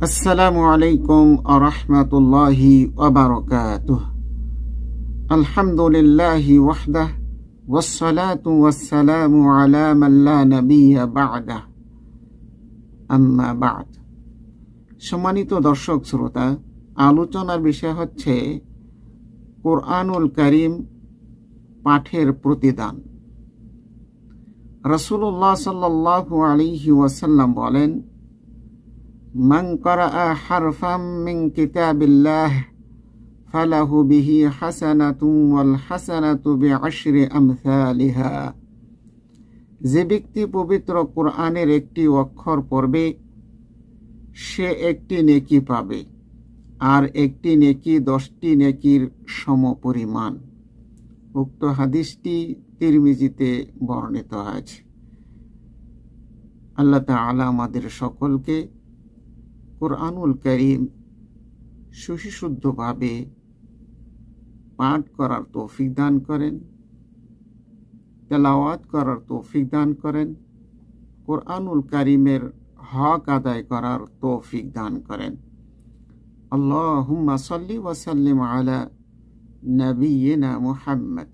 আসসালামু আলাইকুম ওয়া রাহমাতুল্লাহি ওয়া বারাকাতুহু। আলহামদুলিল্লাহি ওয়াহদাহু ওয়াসসালাতু ওয়াসসালামু আলা মান লা নাবিয়্যা বা'দাহ, আম্মা বা'দ। সম্মানিত দর্শক শ্রোতা, আলোচনার বিষয় হচ্ছে কুরআনুল কারীম পাঠের প্রতিদান। রাসূলুল্লাহ সাল্লাল্লাহু আলাইহি ওয়াসাল্লাম বলেন, মান ক্বারাআ হারফাম মিন কিতাবিল্লাহ ফালাহু বিহি হাসানাতুন ওয়াল হাসানাতু বিআশরি আমসালিহা। যে ব্যক্তি পবিত্র কোরআনের একটি অক্ষর পড়বে সে একটি নেকি পাবে, আর একটি নেকি 10টি নেকির সমপরিমাণ। উক্ত হাদিসটি তিরমিজিতে বর্ণিত আছে। আল্লাহ তাআলা আমাদের সকলকে কুরআনুল কারীম সুশুদ্ধভাবে পাঠ করার তৌফিক দান করেন, তেলাওয়াত করার তৌফিক দান করেন, কুরআনুল কারীমের হক আদায় করার তৌফিক দান করেন। আল্লাহুম্মা সাল্লি ওয়া সাল্লিম আলা নাবিয়িনা মুহাম্মদ।